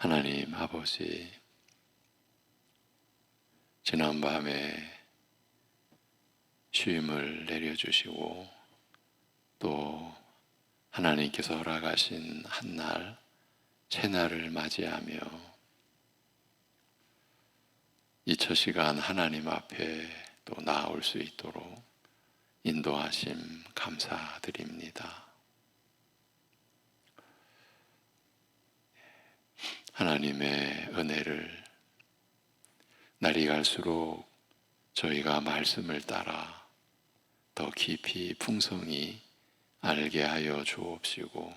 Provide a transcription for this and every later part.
하나님 아버지, 지난밤에 쉼을 내려주시고 또 하나님께서 허락하신 한날, 새날을 맞이하며 이 첫 시간 하나님 앞에 또 나아올 수 있도록 인도하심 감사드립니다. 하나님의 은혜를 날이 갈수록 저희가 말씀을 따라 더 깊이 풍성히 알게 하여 주옵시고,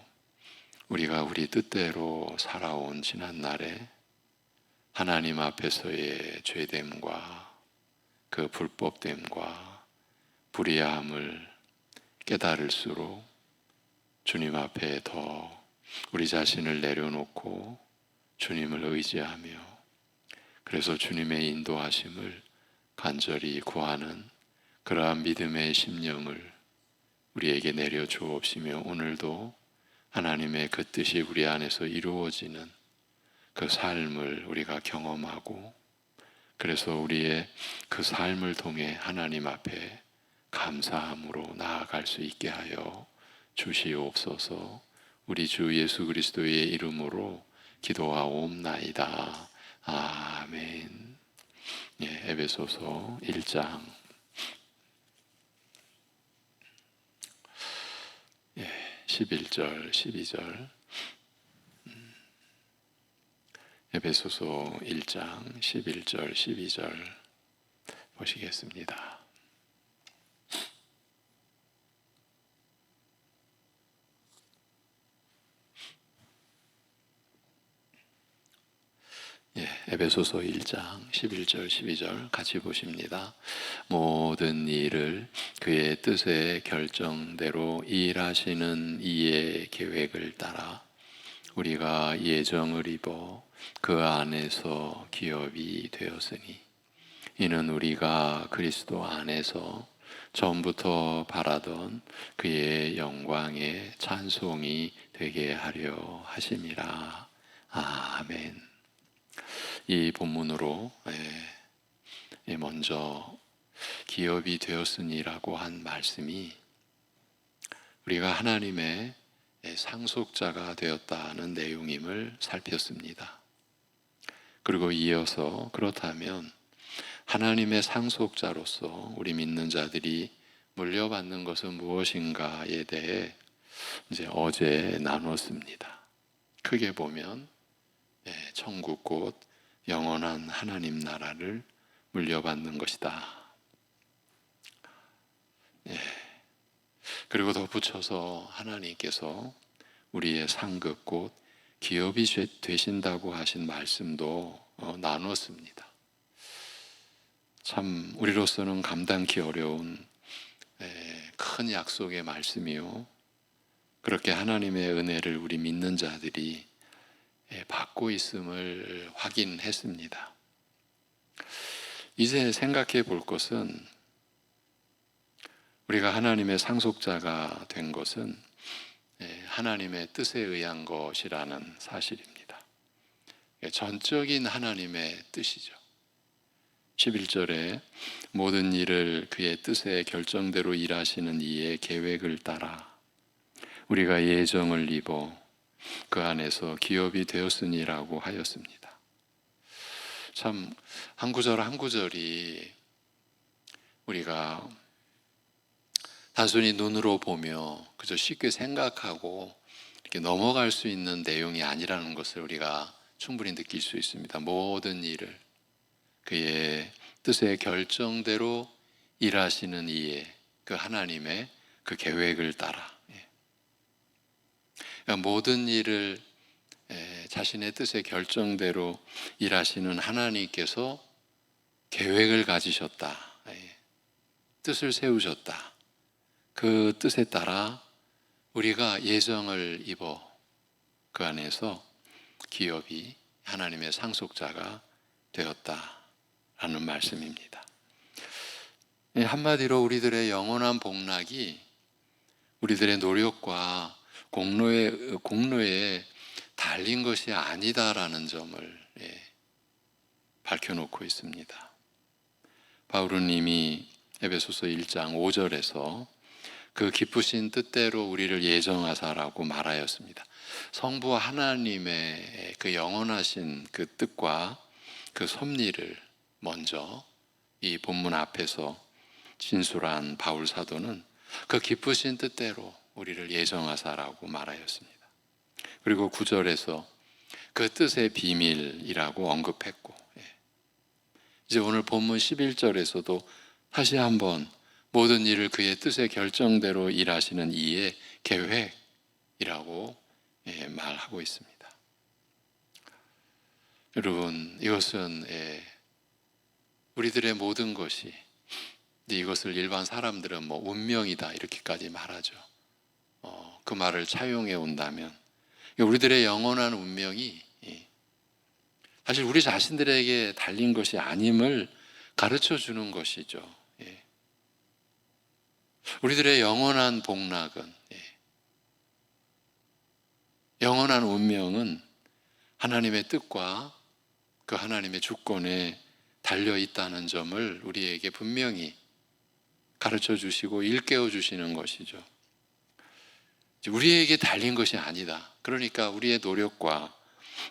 우리가 우리 뜻대로 살아온 지난날에 하나님 앞에서의 죄됨과 그 불법됨과 불의함을 깨달을수록 주님 앞에 더 우리 자신을 내려놓고 주님을 의지하며, 그래서 주님의 인도하심을 간절히 구하는 그러한 믿음의 심령을 우리에게 내려 주옵시며, 오늘도 하나님의 그 뜻이 우리 안에서 이루어지는 그 삶을 우리가 경험하고, 그래서 우리의 그 삶을 통해 하나님 앞에 감사함으로 나아갈 수 있게 하여 주시옵소서. 우리 주 예수 그리스도의 이름으로 기도하옵나이다. 아멘. 에베소서 1장 11절 12절. 에베소서 1장 11절 12절 보시겠습니다. 에베소서 1장 11절 12절 같이 보십니다. 모든 일을 그의 뜻의 결정대로 일하시는 이의 계획을 따라 우리가 예정을 입어 그 안에서 기업이 되었으니, 이는 우리가 그리스도 안에서 처음부터 바라던 그의 영광의 찬송이 되게 하려 하심이라. 아멘. 이 본문으로 먼저 기업이 되었으니라고 한 말씀이 우리가 하나님의 상속자가 되었다는 내용임을 살폈습니다. 그리고 이어서 그렇다면 하나님의 상속자로서 우리 믿는 자들이 물려받는 것은 무엇인가에 대해 이제 어제 나눴습니다. 크게 보면 천국 곧 영원한 하나님 나라를 물려받는 것이다. 그리고 덧붙여서 하나님께서 우리의 상급 곧 기업이 되신다고 하신 말씀도 나눴습니다. 참 우리로서는 감당기 어려운 큰 약속의 말씀이요, 그렇게 하나님의 은혜를 우리 믿는 자들이 받고 있음을 확인했습니다. 이제 생각해 볼 것은, 우리가 하나님의 상속자가 된 것은 하나님의 뜻에 의한 것이라는 사실입니다. 전적인 하나님의 뜻이죠. 11절에 모든 일을 그의 뜻의 결정대로 일하시는 이의 계획을 따라 우리가 예정을 입어 그 안에서 기업이 되었으니라고 하였습니다. 참 한 구절 한 구절이 우리가 단순히 눈으로 보며 그저 쉽게 생각하고 이렇게 넘어갈 수 있는 내용이 아니라는 것을 우리가 충분히 느낄 수 있습니다. 모든 일을 그의 뜻의 결정대로 일하시는 이의 그 하나님의 그 계획을 따라, 그러니까 모든 일을 자신의 뜻의 결정대로 일하시는 하나님께서 계획을 가지셨다, 뜻을 세우셨다. 그 뜻에 따라 우리가 예정을 입어 그 안에서 기업이 하나님의 상속자가 되었다라는 말씀입니다. 한마디로 우리들의 영원한 복락이 우리들의 노력과 공로에 달린 것이 아니다라는 점을 밝혀놓고 있습니다. 바울은 이미 에베소서 1장 5절에서 그 기쁘신 뜻대로 우리를 예정하사라고 말하였습니다. 성부 하나님의 그 영원하신 그 뜻과 그 섭리를 먼저 이 본문 앞에서 진술한 바울 사도는 그 기쁘신 뜻대로 우리를 예정하사라고 말하였습니다. 그리고 9절에서 그 뜻의 비밀이라고 언급했고, 이제 오늘 본문 11절에서도 다시 한번 모든 일을 그의 뜻의 결정대로 일하시는 이의 계획이라고 말하고 있습니다. 여러분, 이것은 우리들의 모든 것이, 이것을 일반 사람들은 뭐 운명이다 이렇게까지 말하죠. 그 말을 차용해 온다면 우리들의 영원한 운명이 사실 우리 자신들에게 달린 것이 아님을 가르쳐 주는 것이죠. 우리들의 영원한 복락은, 영원한 운명은 하나님의 뜻과 그 하나님의 주권에 달려 있다는 점을 우리에게 분명히 가르쳐 주시고 일깨워 주시는 것이죠. 우리에게 달린 것이 아니다. 그러니까 우리의 노력과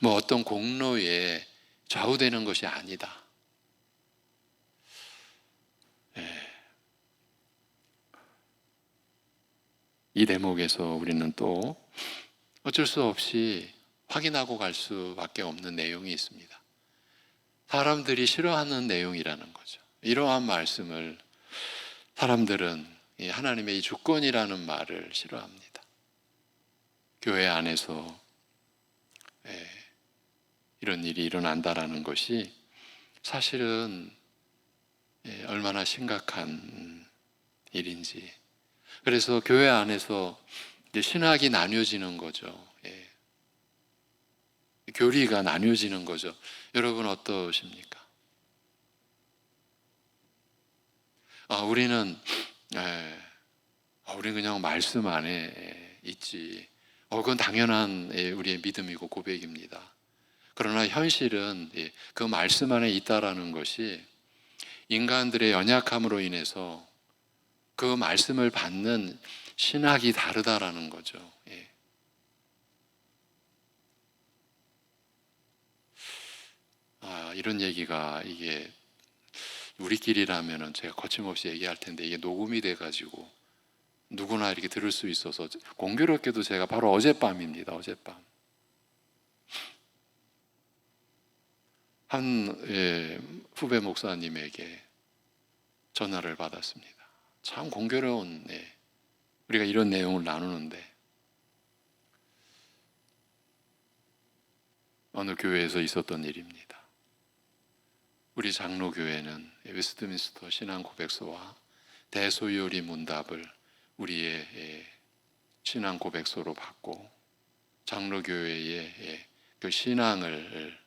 뭐 어떤 공로에 좌우되는 것이 아니다. 이 대목에서 우리는 또 어쩔 수 없이 확인하고 갈 수밖에 없는 내용이 있습니다. 사람들이 싫어하는 내용이라는 거죠. 이러한 말씀을 사람들은 하나님의 이 주권이라는 말을 싫어합니다. 교회 안에서 이런 일이 일어난다라는 것이 사실은 얼마나 심각한 일인지. 그래서 교회 안에서 신학이 나뉘어지는 거죠. 교리가 나뉘어지는 거죠. 여러분 어떠십니까? 우리는 그냥 말씀 안에 있지. 그건 당연한 우리의 믿음이고 고백입니다. 그러나 현실은 그 말씀 안에 있다라는 것이 인간들의 연약함으로 인해서 그 말씀을 받는 신학이 다르다라는 거죠. 이런 얘기가 이게 우리끼리라면은 제가 거침없이 얘기할 텐데 이게 녹음이 돼가지고 누구나 이렇게 들을 수 있어서 공교롭게도 제가 바로 어젯밤입니다. 어젯밤 한 후배 목사님에게 전화를 받았습니다. 참 공교로운 우리가 이런 내용을 나누는데 어느 교회에서 있었던 일입니다. 우리 장로교회는 웨스트민스터 신앙 고백서와 대소요리 문답을 우리의 신앙 고백서로 받고 장로교회의 그 신앙을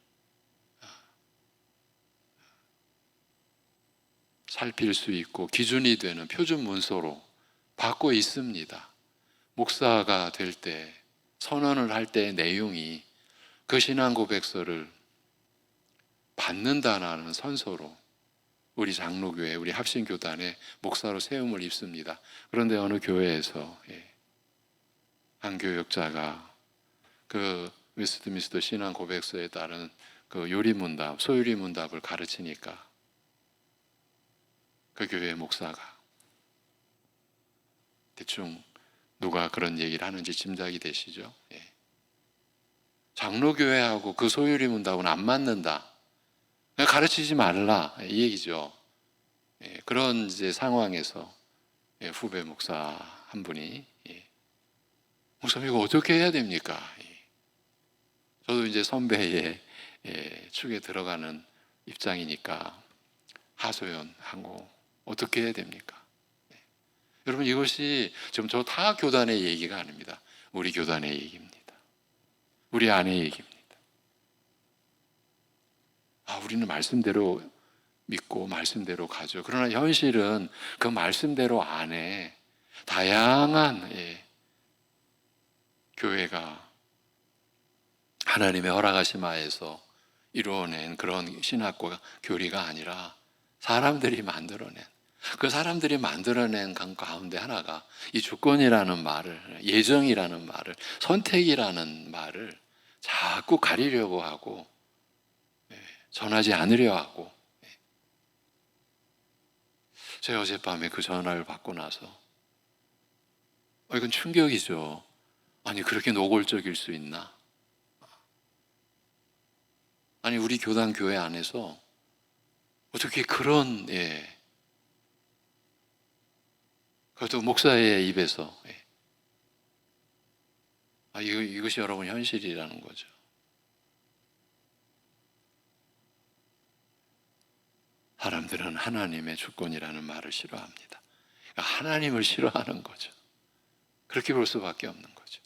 살필 수 있고 기준이 되는 표준 문서로 받고 있습니다. 목사가 될 때 선언을 할 때의 내용이 그 신앙 고백서를 받는다라는 선서로 우리 장로교회, 우리 합신교단의 목사로 세움을 입습니다. 그런데 어느 교회에서 한 교역자가 그 웨스트민스터 신앙 고백서에 따른 그 요리문답, 소요리문답을 가르치니까 그 교회 목사가 대충 누가 그런 얘기를 하는지 짐작이 되시죠? 장로교회하고 그 소요리문답은 안 맞는다. 가르치지 말라 이 얘기죠. 그런 이제 상황에서 후배 목사 한 분이 목사님 이거 어떻게 해야 됩니까? 저도 이제 선배의 축에 들어가는 입장이니까 하소연하고 어떻게 해야 됩니까? 여러분 이것이 지금 저 타 교단의 얘기가 아닙니다. 우리 교단의 얘기입니다. 우리 안의 얘기입니다. 우리는 말씀대로 믿고 말씀대로 가죠. 그러나 현실은 그 말씀대로 안에 다양한 교회가 하나님의 허락하심 하에서 이루어낸 그런 신학과 교리가 아니라 사람들이 만들어낸, 그 사람들이 만들어낸 가운데 하나가 이 주권이라는 말을, 예정이라는 말을, 선택이라는 말을 자꾸 가리려고 하고 전하지 않으려 하고. 제가 어젯밤에 그 전화를 받고 나서 이건 충격이죠. 아니, 그렇게 노골적일 수 있나? 아니, 우리 교단 교회 안에서 어떻게 그런, 그것도 목사의 입에서, 이것이 여러분 현실이라는 거죠. 사람들은 하나님의 주권이라는 말을 싫어합니다. 그러니까 하나님을 싫어하는 거죠. 그렇게 볼 수밖에 없는 거죠.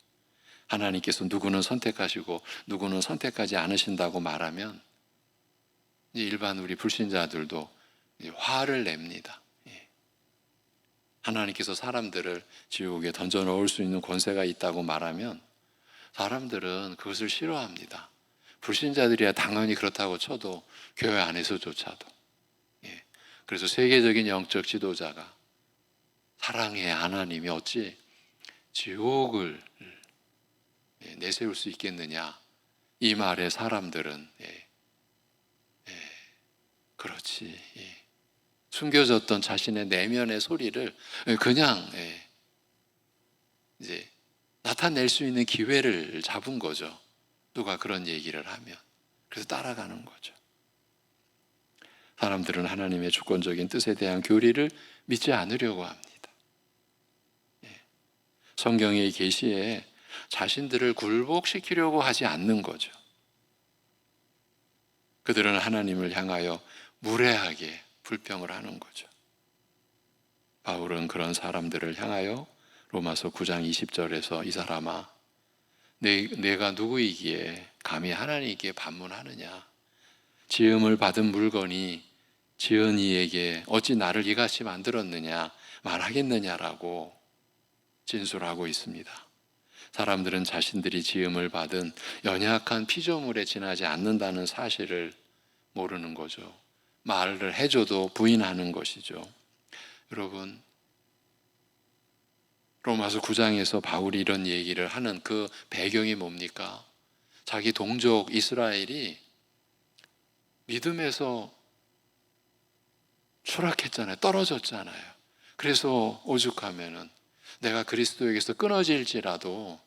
하나님께서 누구는 선택하시고 누구는 선택하지 않으신다고 말하면 일반 우리 불신자들도 화를 냅니다. 하나님께서 사람들을 지옥에 던져 넣을 수 있는 권세가 있다고 말하면 사람들은 그것을 싫어합니다. 불신자들이야 당연히 그렇다고 쳐도 교회 안에서조차도. 그래서 세계적인 영적 지도자가 사랑의 하나님이 어찌 지옥을 내세울 수 있겠느냐, 이 말에 사람들은 그렇지, 숨겨졌던 자신의 내면의 소리를 그냥 이제 나타낼 수 있는 기회를 잡은 거죠. 누가 그런 얘기를 하면. 그래서 따라가는 거죠. 사람들은 하나님의 주권적인 뜻에 대한 교리를 믿지 않으려고 합니다. 성경의 계시에 자신들을 굴복시키려고 하지 않는 거죠. 그들은 하나님을 향하여 무례하게 불평을 하는 거죠. 바울은 그런 사람들을 향하여 로마서 9장 20절에서 이 사람아, 내가 누구이기에 감히 하나님께 반문하느냐? 지음을 받은 물건이 지은 이에게 어찌 나를 이같이 만들었느냐 말하겠느냐라고 진술하고 있습니다. 사람들은 자신들이 지음을 받은 연약한 피조물에 지나지 않는다는 사실을 모르는 거죠. 말을 해줘도 부인하는 것이죠. 여러분, 로마서 9장에서 바울이 이런 얘기를 하는 그 배경이 뭡니까? 자기 동족 이스라엘이 믿음에서 추락했잖아요. 떨어졌잖아요. 그래서 오죽하면은 내가 그리스도에게서 끊어질지라도,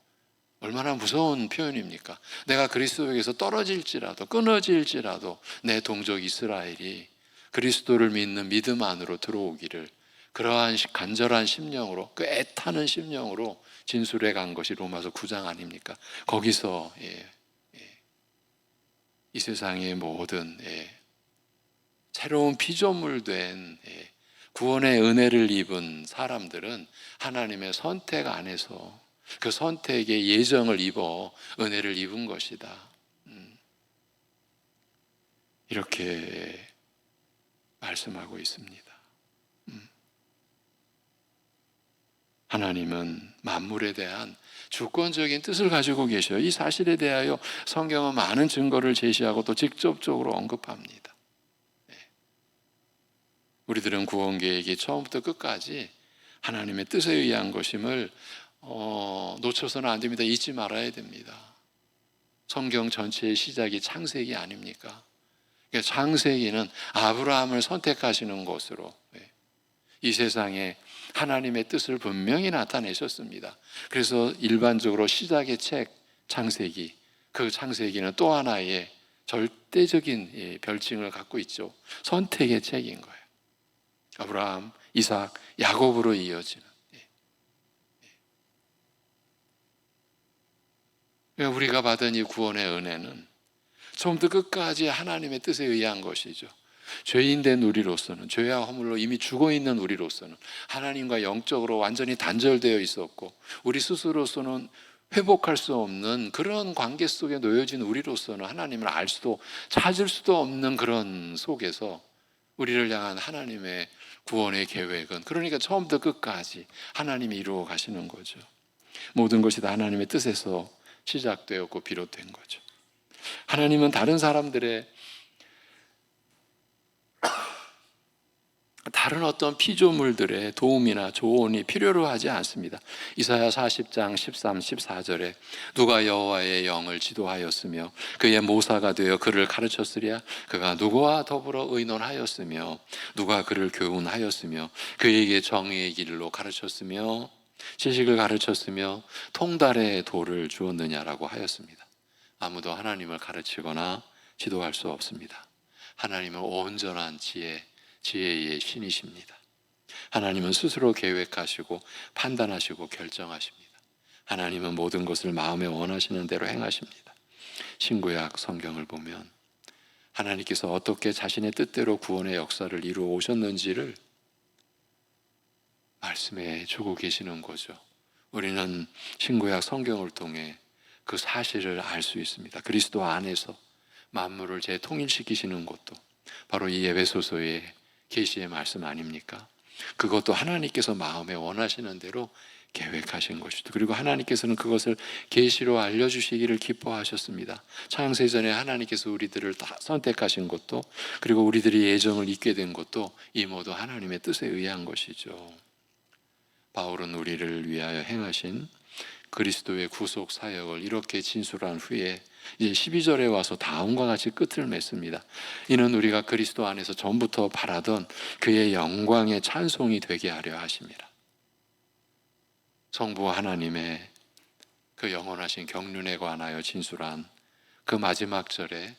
얼마나 무서운 표현입니까? 내가 그리스도에게서 떨어질지라도, 끊어질지라도 내 동족 이스라엘이 그리스도를 믿는 믿음 안으로 들어오기를, 그러한 간절한 심령으로, 그 애타는 심령으로 진술해 간 것이 로마서 9장 아닙니까? 거기서 이 세상의 모든 새로운 피조물된 구원의 은혜를 입은 사람들은 하나님의 선택 안에서 그 선택의 예정을 입어 은혜를 입은 것이다. 이렇게 말씀하고 있습니다. 하나님은 만물에 대한 주권적인 뜻을 가지고 계셔요. 이 사실에 대하여 성경은 많은 증거를 제시하고 또 직접적으로 언급합니다. 우리들은 구원 계획이 처음부터 끝까지 하나님의 뜻에 의한 것임을 놓쳐서는 안 됩니다. 잊지 말아야 됩니다. 성경 전체의 시작이 창세기 아닙니까? 창세기는 아브라함을 선택하시는 것으로 이 세상에 하나님의 뜻을 분명히 나타내셨습니다. 그래서 일반적으로 시작의 책 창세기, 그 창세기는 또 하나의 절대적인 별칭을 갖고 있죠. 선택의 책인 거예요. 아브라함, 이삭, 야곱으로 이어지는. 우리가 받은 이 구원의 은혜는 처음부터 끝까지 하나님의 뜻에 의한 것이죠. 죄인된 우리로서는, 죄와 허물로 이미 죽어있는 우리로서는 하나님과 영적으로 완전히 단절되어 있었고, 우리 스스로서는 회복할 수 없는 그런 관계 속에 놓여진 우리로서는 하나님을 알 수도 찾을 수도 없는 그런 속에서 우리를 향한 하나님의 구원의 계획은, 그러니까 처음부터 끝까지 하나님이 이루어 가시는 거죠. 모든 것이 다 하나님의 뜻에서 시작되었고 비롯된 거죠. 하나님은 다른 사람들의 다른 어떤 피조물들의 도움이나 조언이 필요로 하지 않습니다. 이사야 40장 13, 14절에 누가 여호와의 영을 지도하였으며 그의 모사가 되어 그를 가르쳤으랴. 그가 누구와 더불어 의논하였으며 누가 그를 교훈하였으며 그에게 정의의 길로 가르쳤으며 지식을 가르쳤으며 통달의 도를 주었느냐라고 하였습니다. 아무도 하나님을 가르치거나 지도할 수 없습니다. 하나님은 온전한 지혜의 신이십니다. 하나님은 스스로 계획하시고 판단하시고 결정하십니다. 하나님은 모든 것을 마음에 원하시는 대로 행하십니다. 신구약 성경을 보면 하나님께서 어떻게 자신의 뜻대로 구원의 역사를 이루어 오셨는지를 말씀해 주고 계시는 거죠. 우리는 신구약 성경을 통해 그 사실을 알 수 있습니다. 그리스도 안에서 만물을 재통일시키시는 것도 바로 이 에베소서의 계시의 말씀 아닙니까? 그것도 하나님께서 마음에 원하시는 대로 계획하신 것이죠. 그리고 하나님께서는 그것을 계시로 알려주시기를 기뻐하셨습니다. 창세전에 하나님께서 우리들을 다 선택하신 것도, 그리고 우리들이 예정을 잊게 된 것도 이 모두 하나님의 뜻에 의한 것이죠. 바울은 우리를 위하여 행하신 그리스도의 구속 사역을 이렇게 진술한 후에 이제 12절에 와서 다음과 같이 끝을 맺습니다. 이는 우리가 그리스도 안에서 전부터 바라던 그의 영광의 찬송이 되게 하려 하심이라. 성부 하나님의 그 영원하신 경륜에 관하여 진술한 그 마지막 절에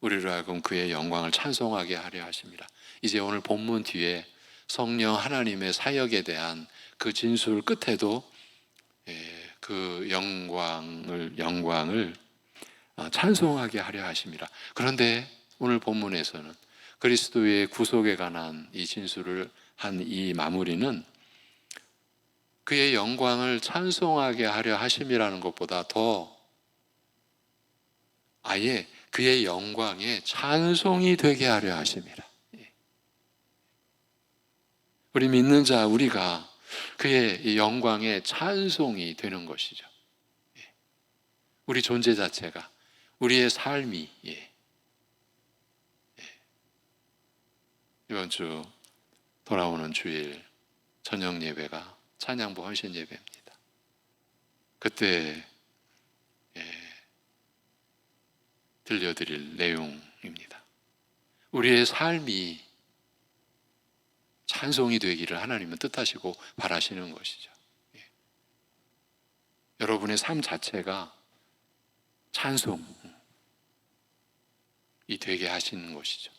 우리로 하여금 그의 영광을 찬송하게 하려 하심이라. 이제 오늘 본문 뒤에 성령 하나님의 사역에 대한 그 진술 끝에도 그 영광을 찬송하게 하려 하심이라. 그런데 오늘 본문에서는 그리스도의 구속에 관한 이 진술을 한 이 마무리는 그의 영광을 찬송하게 하려 하심이라는 것보다 더 아예 그의 영광에 찬송이 되게 하려 하심이라. 우리 믿는 자 우리가 그의 영광에 찬송이 되는 것이죠. 우리 존재 자체가, 우리의 삶이. 이번 주 돌아오는 주일 저녁 예배가 찬양부 헌신 예배입니다. 그때 들려드릴 내용입니다. 우리의 삶이 찬송이 되기를 하나님은 뜻하시고 바라시는 것이죠. 여러분의 삶 자체가 찬송이 되게 하시는 것이죠.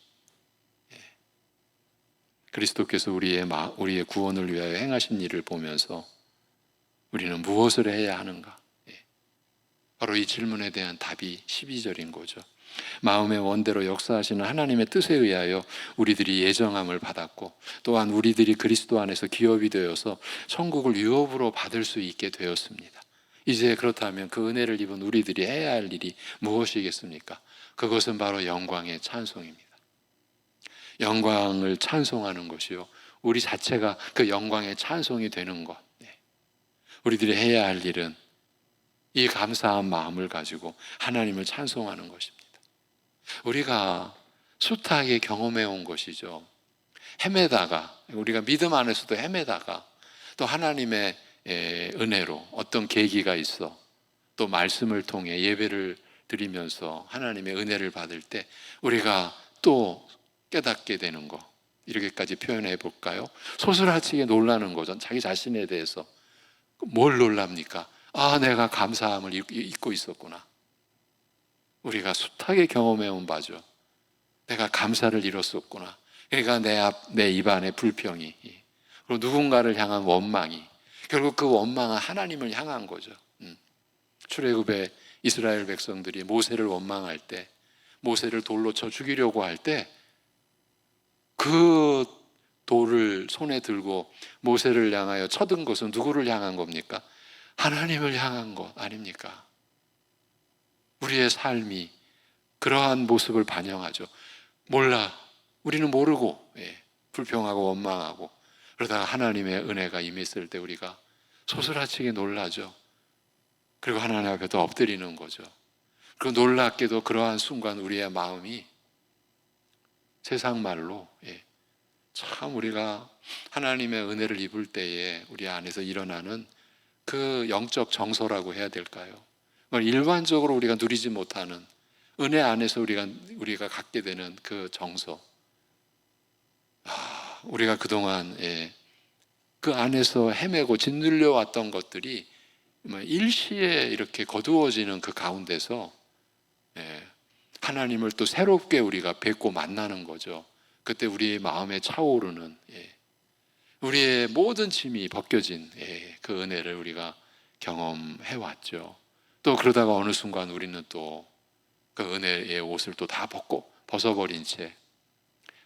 그리스도께서 우리의 구원을 위하여 행하신 일을 보면서 우리는 무엇을 해야 하는가? 바로 이 질문에 대한 답이 12절인 거죠. 마음의 원대로 역사하시는 하나님의 뜻에 의하여 우리들이 예정함을 받았고, 또한 우리들이 그리스도 안에서 기업이 되어서 천국을 유업으로 받을 수 있게 되었습니다. 이제 그렇다면 그 은혜를 입은 우리들이 해야 할 일이 무엇이겠습니까? 그것은 바로 영광의 찬송입니다. 영광을 찬송하는 것이요, 우리 자체가 그 영광의 찬송이 되는 것. 우리들이 해야 할 일은 이 감사한 마음을 가지고 하나님을 찬송하는 것입니다. 우리가 숱하게 경험해 온 것이죠. 헤매다가, 우리가 믿음 안에서도 헤매다가 또 하나님의 은혜로 어떤 계기가 있어 또 말씀을 통해 예배를 드리면서 하나님의 은혜를 받을 때 우리가 또 깨닫게 되는 거, 이렇게까지 표현해 볼까요? 소스라치게 놀라는 거죠. 자기 자신에 대해서. 뭘 놀랍니까? 아, 내가 감사함을 잊고 있었구나. 우리가 숱하게 경험해온 바죠. 내가 감사를 잃었었구나. 그러니까 내 입안의 불평이, 그리고 누군가를 향한 원망이, 결국 그 원망은 하나님을 향한 거죠. 출애굽의 이스라엘 백성들이 모세를 원망할 때, 모세를 돌로 쳐 죽이려고 할 때 그 돌을 손에 들고 모세를 향하여 쳐든 것은 누구를 향한 겁니까? 하나님을 향한 것 아닙니까? 우리의 삶이 그러한 모습을 반영하죠. 몰라, 우리는 모르고 불평하고 원망하고 그러다가 하나님의 은혜가 임했을 때 우리가 소스라치게 놀라죠. 그리고 하나님 앞에 더 엎드리는 거죠. 그 놀랍게도 그러한 순간 우리의 마음이 세상 말로 참 우리가 하나님의 은혜를 입을 때에 우리 안에서 일어나는 그 영적 정서라고 해야 될까요? 일반적으로 우리가 누리지 못하는 은혜 안에서 우리가 갖게 되는 그 정서. 우리가 그동안 그 안에서 헤매고 짓눌려 왔던 것들이 일시에 이렇게 거두어지는 그 가운데서 하나님을 또 새롭게 우리가 뵙고 만나는 거죠. 그때 우리 마음에 차오르는 우리의 모든 짐이 벗겨진 그 은혜를 우리가 경험해 왔죠. 또 그러다가 어느 순간 우리는 또 그 은혜의 옷을 또 다 벗어버린 채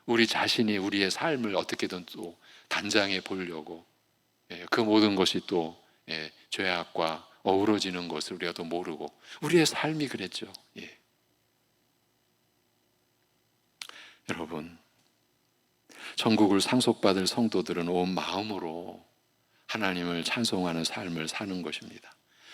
우리 자신이 우리의 삶을 어떻게든 또 단장해 보려고 그 모든 것이 또 죄악과 어우러지는 것을 우리가 또 모르고 우리의 삶이 그랬죠. 여러분, 천국을 상속받을 성도들은 온 마음으로 하나님을 찬송하는 삶을 사는 것입니다.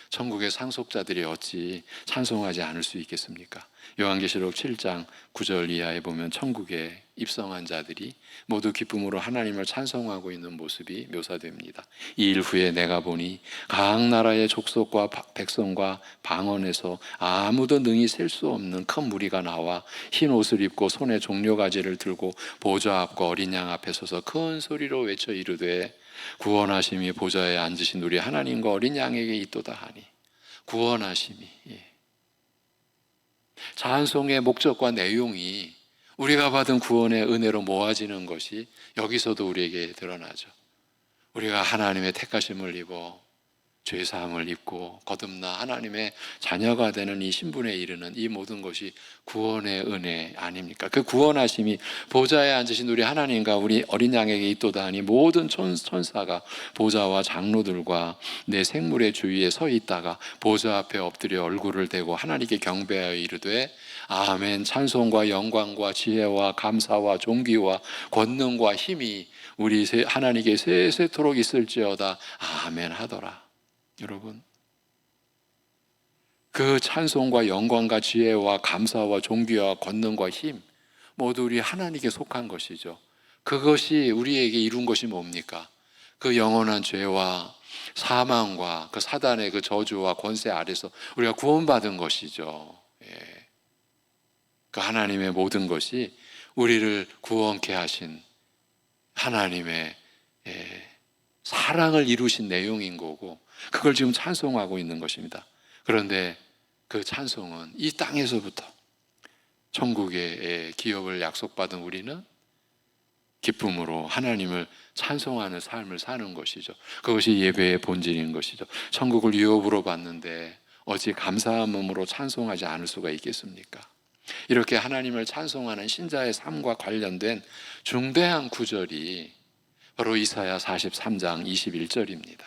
천국의 상속자들이 어찌 찬송하지 않을 수 있겠습니까? 요한계시록 7장 9절 이하에 보면 천국에 입성한 자들이 모두 기쁨으로 하나님을 찬송하고 있는 모습이 묘사됩니다. 이 일 후에 내가 보니 각 나라의 족속과 백성과 방언에서 아무도 능히 셀 수 없는 큰 무리가 나와 흰 옷을 입고 손에 종려가지를 들고 보좌 앞과 어린 양 앞에 서서 큰 소리로 외쳐 이르되 구원하심이 보좌에 앉으신 우리 하나님과 어린 양에게 있도다 하니. 구원하심이 찬송의 목적과 내용이 우리가 받은 구원의 은혜로 모아지는 것이 여기서도 우리에게 드러나죠. 우리가 하나님의 택하심을 입어 죄사함을 입고 거듭나 하나님의 자녀가 되는 이 신분에 이르는 이 모든 것이 구원의 은혜 아닙니까? 그 구원하심이 보좌에 앉으신 우리 하나님과 우리 어린 양에게 있도다 하니 모든 천사가 보좌와 장로들과 내 생물의 주위에 서 있다가 보좌 앞에 엎드려 얼굴을 대고 하나님께 경배하여 이르되 아멘. 찬송과 영광과 지혜와 감사와 존귀와 권능과 힘이 우리 하나님께 세세토록 있을지어다. 아멘 하더라. 여러분, 그 찬송과 영광과 지혜와 감사와 존귀와 권능과 힘 모두 우리 하나님께 속한 것이죠. 그것이 우리에게 이룬 것이 뭡니까? 그 영원한 죄와 사망과 그 사단의 그 저주와 권세 아래서 우리가 구원받은 것이죠. 그 하나님의 모든 것이 우리를 구원케 하신 하나님의 사랑을 이루신 내용인 거고 그걸 지금 찬송하고 있는 것입니다. 그런데 그 찬송은 이 땅에서부터 천국의 기업을 약속받은 우리는 기쁨으로 하나님을 찬송하는 삶을 사는 것이죠. 그것이 예배의 본질인 것이죠. 천국을 유업으로 받는데 어찌 감사한 몸으로 찬송하지 않을 수가 있겠습니까? 이렇게 하나님을 찬송하는 신자의 삶과 관련된 중대한 구절이 바로 이사야 43장 21절입니다.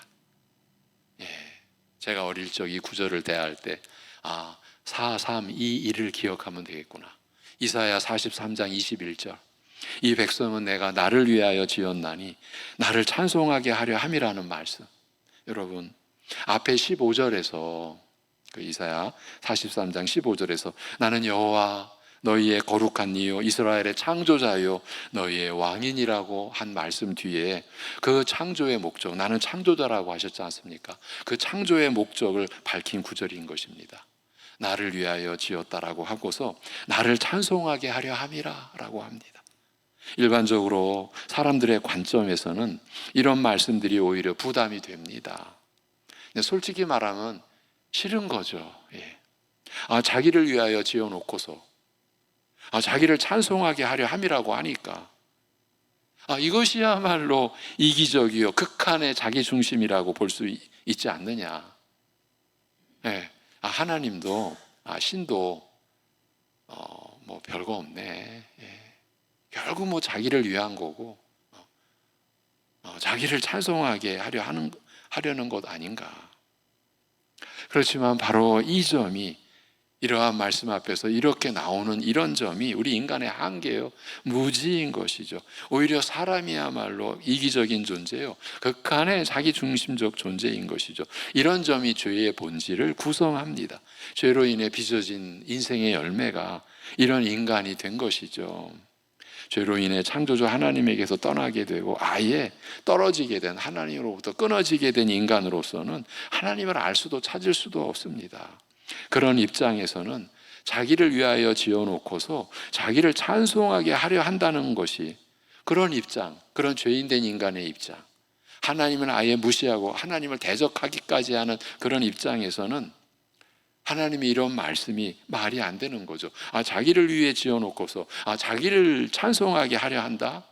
제가 어릴 적 이 구절을 대할 때 4, 3, 2, 1을 기억하면 되겠구나. 이사야 43장 21절. 이 백성은 내가 나를 위하여 지었나니 나를 찬송하게 하려 함이라는 말씀. 여러분, 앞에 15절에서 그 이사야 43장 15절에서 나는 여호와 너희의 거룩한 이요 이스라엘의 창조자요 너희의 왕인이라고 한 말씀 뒤에 그 창조의 목적, 나는 창조자라고 하셨지 않습니까? 그 창조의 목적을 밝힌 구절인 것입니다. 나를 위하여 지었다라고 하고서 나를 찬송하게 하려 함이라 라고 합니다. 일반적으로 사람들의 관점에서는 이런 말씀들이 오히려 부담이 됩니다. 근데 솔직히 말하면 싫은 거죠. 자기를 위하여 지어놓고서 자기를 찬송하게 하려 함이라고 하니까 이것이야말로 이기적이요 극한의 자기중심이라고 볼 수 있지 않느냐. 하나님도 신도 뭐 별거 없네. 결국 뭐 자기를 위한 거고 자기를 찬송하게 하려는 것 아닌가. 그렇지만 바로 이 점이 이러한 말씀 앞에서 이렇게 나오는 이런 점이 우리 인간의 한계요, 무지인 것이죠. 오히려 사람이야말로 이기적인 존재요, 극한의 자기 중심적 존재인 것이죠. 이런 점이 죄의 본질을 구성합니다. 죄로 인해 빚어진 인생의 열매가 이런 인간이 된 것이죠. 죄로 인해 창조주 하나님에게서 떠나게 되고 아예 떨어지게 된, 하나님으로부터 끊어지게 된 인간으로서는 하나님을 알 수도 찾을 수도 없습니다. 그런 입장에서는 자기를 위하여 지어놓고서 자기를 찬송하게 하려 한다는 것이, 그런 입장, 그런 죄인된 인간의 입장, 하나님을 아예 무시하고 하나님을 대적하기까지 하는 그런 입장에서는 하나님의 이런 말씀이 말이 안 되는 거죠. 자기를 위해 지어놓고서 자기를 찬송하게 하려 한다?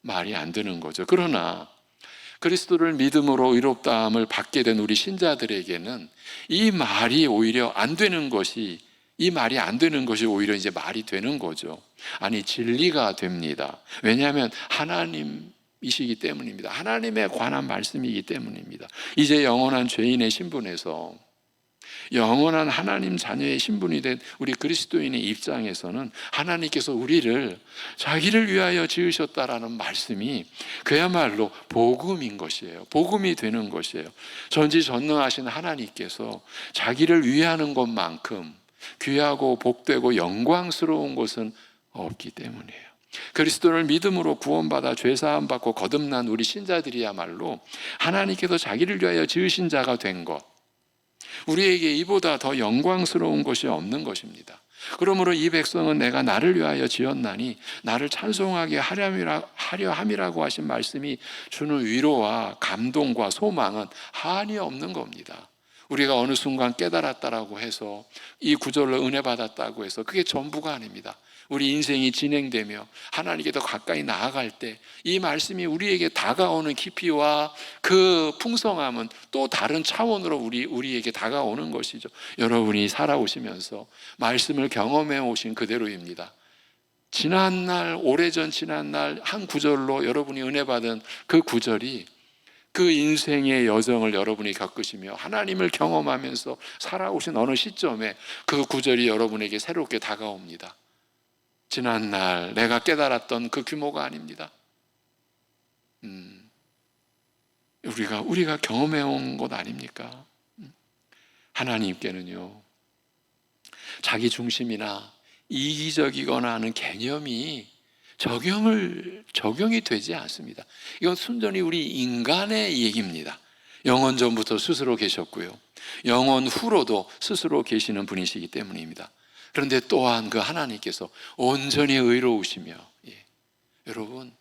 말이 안 되는 거죠. 그러나 그리스도를 믿음으로 의롭다함을 받게 된 우리 신자들에게는 이 말이 오히려 안 되는 것이, 이 말이 안 되는 것이 오히려 이제 말이 되는 거죠. 아니, 진리가 됩니다. 왜냐하면 하나님이시기 때문입니다. 하나님에 관한 말씀이기 때문입니다. 이제 영원한 죄인의 신분에서 영원한 하나님 자녀의 신분이 된 우리 그리스도인의 입장에서는 하나님께서 우리를 자기를 위하여 지으셨다라는 말씀이 그야말로 복음인 것이에요. 복음이 되는 것이에요. 전지전능하신 하나님께서 자기를 위하는 것만큼 귀하고 복되고 영광스러운 것은 없기 때문이에요. 그리스도를 믿음으로 구원받아 죄사함 받고 거듭난 우리 신자들이야말로 하나님께서 자기를 위하여 지으신 자가 된 것, 우리에게 이보다 더 영광스러운 것이 없는 것입니다. 그러므로 이 백성은 내가 나를 위하여 지었나니 나를 찬송하게 하려 함이라고 하신 말씀이 주는 위로와 감동과 소망은 한이 없는 겁니다. 우리가 어느 순간 깨달았다라고 해서, 이 구절로 은혜 받았다고 해서 그게 전부가 아닙니다. 우리 인생이 진행되며 하나님께 더 가까이 나아갈 때 이 말씀이 우리에게 다가오는 깊이와 그 풍성함은 또 다른 차원으로 우리에게 다가오는 것이죠. 여러분이 살아오시면서 말씀을 경험해 오신 그대로입니다. 지난날, 오래전 지난날 한 구절로 여러분이 은혜 받은 그 구절이 그 인생의 여정을 여러분이 겪으시며 하나님을 경험하면서 살아오신 어느 시점에 그 구절이 여러분에게 새롭게 다가옵니다. 지난날 내가 깨달았던 그 규모가 아닙니다. 우리가 경험해온 것 아닙니까? 하나님께는요, 자기 중심이나 이기적이거나 하는 개념이 적용이 되지 않습니다. 이건 순전히 우리 인간의 얘기입니다. 영원 전부터 스스로 계셨고요, 영원 후로도 스스로 계시는 분이시기 때문입니다. 그런데 또한 그 하나님께서 온전히 의로우시며, 여러분,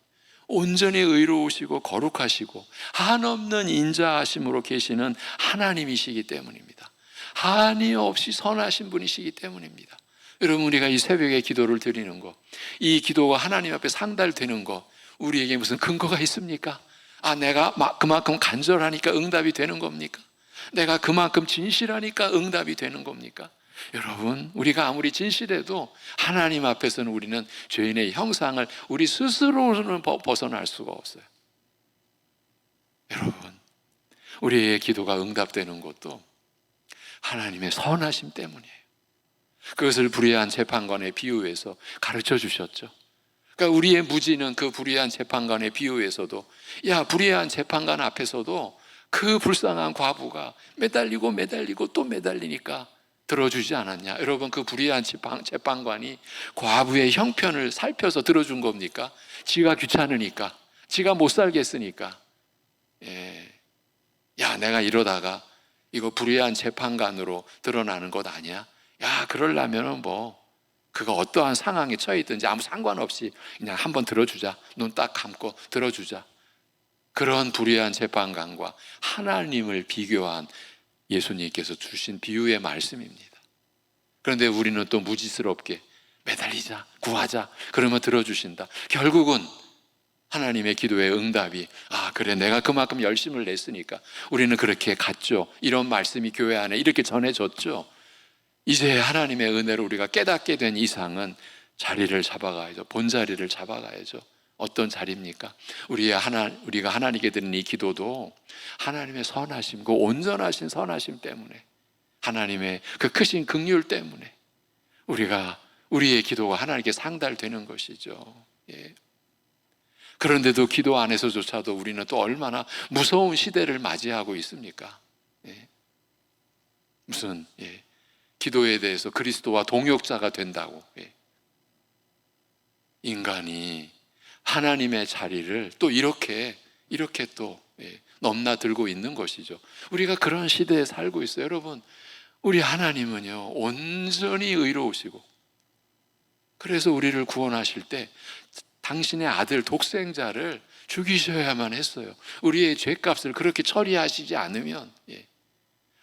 온전히 의로우시고 거룩하시고 한없는 인자하심으로 계시는 하나님이시기 때문입니다. 한이 없이 선하신 분이시기 때문입니다. 여러분, 우리가 이 새벽에 기도를 드리는 것, 이 기도가 하나님 앞에 상달되는 것, 우리에게 무슨 근거가 있습니까? 내가 그만큼 간절하니까 응답이 되는 겁니까? 내가 그만큼 진실하니까 응답이 되는 겁니까? 여러분, 우리가 아무리 진실해도 하나님 앞에서는 우리는 죄인의 형상을 우리 스스로는 벗어날 수가 없어요. 여러분, 우리의 기도가 응답되는 것도 하나님의 선하심 때문이에요. 그것을 불의한 재판관의 비유에서 가르쳐 주셨죠. 그러니까 우리의 무지는 그 불의한 재판관의 비유에서도, 불의한 재판관 앞에서도 그 불쌍한 과부가 매달리고 또 매달리니까 들어주지 않았냐? 여러분, 그 불의한 재판관이 과부의 형편을 살펴서 들어준 겁니까? 지가 귀찮으니까, 지가 못 살겠으니까. 내가 이러다가 이거 불의한 재판관으로 드러나는 것 아니야? 그러려면은 그거 어떠한 상황에 처해 있든지 아무 상관없이 그냥 한번 들어주자, 눈 딱 감고 들어주자. 그런 불의한 재판관과 하나님을 비교한 예수님께서 주신 비유의 말씀입니다. 그런데 우리는 또 무지스럽게 매달리자, 구하자, 그러면 들어주신다. 결국은 하나님의 기도의 응답이, 그래, 내가 그만큼 열심을 냈으니까 우리는 그렇게 갔죠. 이런 말씀이 교회 안에 이렇게 전해졌죠. 이제 하나님의 은혜로 우리가 깨닫게 된 이상은 자리를 잡아가야죠. 본자리를 잡아가야죠. 어떤 자리입니까? 우리가 하나님께 드리는 이 기도도 하나님의 선하심, 그 온전하신 선하심 때문에, 하나님의 그 크신 긍휼 때문에, 우리의 기도가 하나님께 상달되는 것이죠. 예. 그런데도 기도 안에서조차도 우리는 또 얼마나 무서운 시대를 맞이하고 있습니까? 예. 무슨 기도에 대해서 그리스도와 동역자가 된다고, 인간이 하나님의 자리를 또 이렇게 또 넘나들고 있는 것이죠. 우리가 그런 시대에 살고 있어요. 여러분, 우리 하나님은요 온전히 의로우시고, 그래서 우리를 구원하실 때 당신의 아들 독생자를 죽이셔야만 했어요. 우리의 죄값을 그렇게 처리하시지 않으면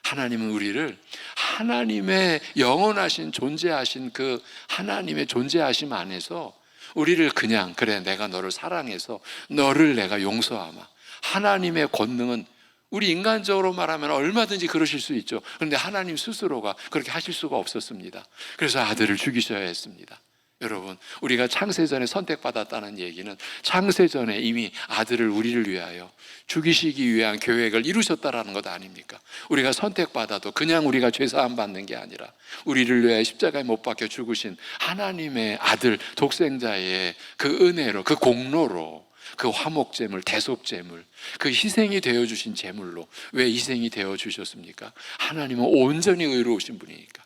하나님은 우리를 하나님의 영원하신 존재하신 그 하나님의 존재하심 안에서 우리를 그냥, 그래 내가 너를 사랑해서 너를 내가 용서하마, 하나님의 권능은 우리 인간적으로 말하면 얼마든지 그러실 수 있죠. 그런데 하나님 스스로가 그렇게 하실 수가 없었습니다. 그래서 아들을 죽이셔야 했습니다. 여러분, 우리가 창세전에 선택받았다는 얘기는 창세전에 이미 아들을 우리를 위하여 죽이시기 위한 계획을 이루셨다라는 것 아닙니까? 우리가 선택받아도 그냥 우리가 죄사함 받는 게 아니라 우리를 위하여 십자가에 못 박혀 죽으신 하나님의 아들 독생자의 그 은혜로, 그 공로로, 그 화목제물, 대속제물, 그 희생이 되어주신 제물로. 왜 희생이 되어주셨습니까? 하나님은 온전히 의로우신 분이니까,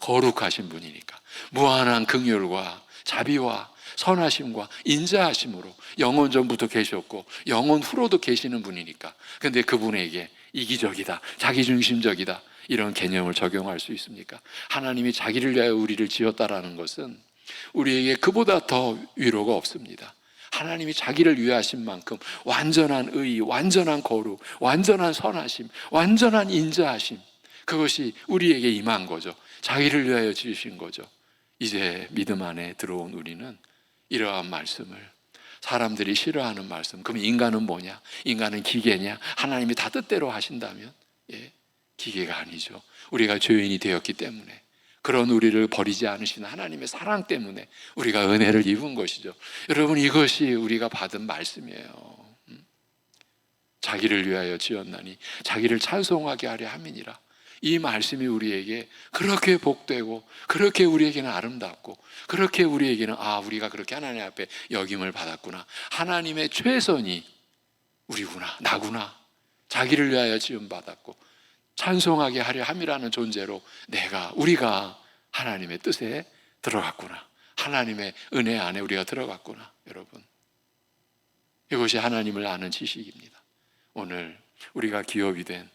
거룩하신 분이니까, 무한한 긍휼과 자비와 선하심과 인자하심으로 영원 전부터 계셨고 영원 후로도 계시는 분이니까. 그런데 그분에게 이기적이다, 자기중심적이다, 이런 개념을 적용할 수 있습니까? 하나님이 자기를 위하여 우리를 지었다라는 것은 우리에게 그보다 더 위로가 없습니다. 하나님이 자기를 위하신 만큼 완전한 의, 완전한 거룩, 완전한 선하심, 완전한 인자하심, 그것이 우리에게 임한 거죠. 자기를 위하여 지으신 거죠. 이제 믿음 안에 들어온 우리는 이러한 말씀을, 사람들이 싫어하는 말씀, 그럼 인간은 뭐냐? 인간은 기계냐? 하나님이 다 뜻대로 하신다면 기계가 아니죠. 우리가 죄인이 되었기 때문에, 그런 우리를 버리지 않으신 하나님의 사랑 때문에 우리가 은혜를 입은 것이죠. 여러분, 이것이 우리가 받은 말씀이에요. 자기를 위하여 지었나니 자기를 찬송하게 하려 함이니라. 이 말씀이 우리에게 그렇게 복되고, 그렇게 우리에게는 아름답고, 그렇게 우리에게는 우리가 그렇게 하나님 앞에 여김을 받았구나, 하나님의 최선이 우리구나, 나구나, 자기를 위하여 지음받았고 찬송하게 하려 함이라는 존재로 우리가 하나님의 뜻에 들어갔구나, 하나님의 은혜 안에 우리가 들어갔구나. 여러분, 이것이 하나님을 아는 지식입니다. 오늘 우리가 기업이 된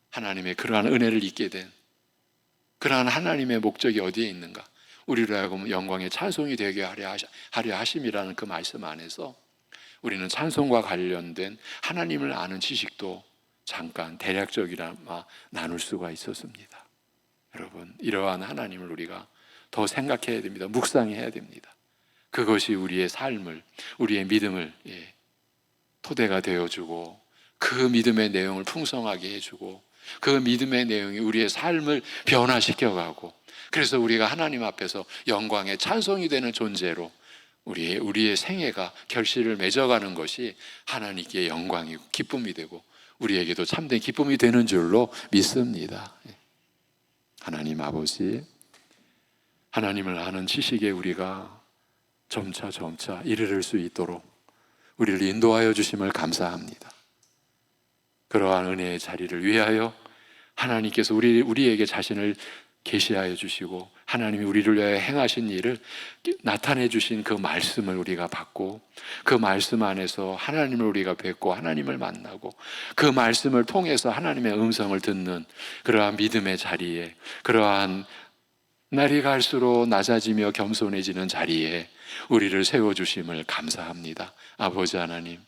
하나님의 그러한 은혜를 잊게 된 그러한 하나님의 목적이 어디에 있는가? 우리로 하여금 영광의 찬송이 되게 하려 하심이라는 그 말씀 안에서 우리는 찬송과 관련된 하나님을 아는 지식도 잠깐 대략적이나마 나눌 수가 있었습니다. 여러분, 이러한 하나님을 우리가 더 생각해야 됩니다. 묵상해야 됩니다. 그것이 우리의 삶을, 우리의 믿음을 토대가 되어주고, 그 믿음의 내용을 풍성하게 해주고, 그 믿음의 내용이 우리의 삶을 변화시켜가고, 그래서 우리가 하나님 앞에서 영광의 찬송이 되는 존재로 우리의 생애가 결실을 맺어가는 것이 하나님께 영광이고 기쁨이 되고 우리에게도 참된 기쁨이 되는 줄로 믿습니다. 하나님 아버지, 하나님을 아는 지식에 우리가 점차 이르를 수 있도록 우리를 인도하여 주심을 감사합니다. 그러한 은혜의 자리를 위하여 하나님께서 우리에게 자신을 계시하여 주시고, 하나님이 우리를 위하여 행하신 일을 나타내 주신 그 말씀을 우리가 받고, 그 말씀 안에서 하나님을 우리가 뵙고 하나님을 만나고, 그 말씀을 통해서 하나님의 음성을 듣는 그러한 믿음의 자리에, 그러한 날이 갈수록 낮아지며 겸손해지는 자리에 우리를 세워주심을 감사합니다. 아버지 하나님,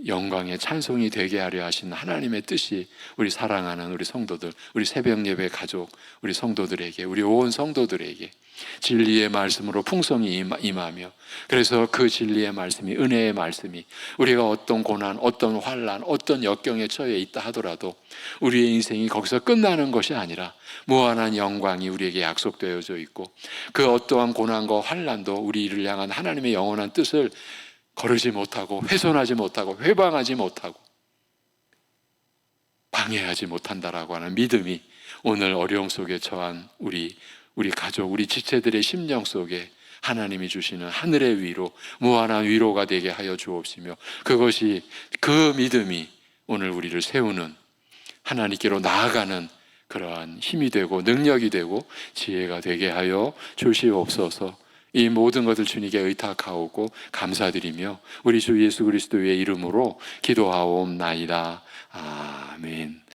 영광의 찬송이 되게 하려 하신 하나님의 뜻이 우리 사랑하는 우리 성도들, 우리 새벽 예배 가족, 우리 성도들에게, 우리 온 성도들에게 진리의 말씀으로 풍성히 임하며, 그래서 그 진리의 말씀이, 은혜의 말씀이 우리가 어떤 고난, 어떤 환난, 어떤 역경에 처해 있다 하더라도 우리의 인생이 거기서 끝나는 것이 아니라 무한한 영광이 우리에게 약속되어져 있고, 그 어떠한 고난과 환난도 우리를 향한 하나님의 영원한 뜻을 거르지 못하고, 훼손하지 못하고, 회방하지 못하고, 방해하지 못한다라고 하는 믿음이 오늘 어려움 속에 처한 우리 우리 가족, 우리 지체들의 심령 속에 하나님이 주시는 하늘의 위로, 무한한 위로가 되게 하여 주옵시며, 그것이, 그 믿음이 오늘 우리를 세우는, 하나님께로 나아가는 그러한 힘이 되고 능력이 되고 지혜가 되게 하여 주시옵소서. 이 모든 것을 주님께 의탁하오고 감사드리며 우리 주 예수 그리스도의 이름으로 기도하옵나이다. 아멘.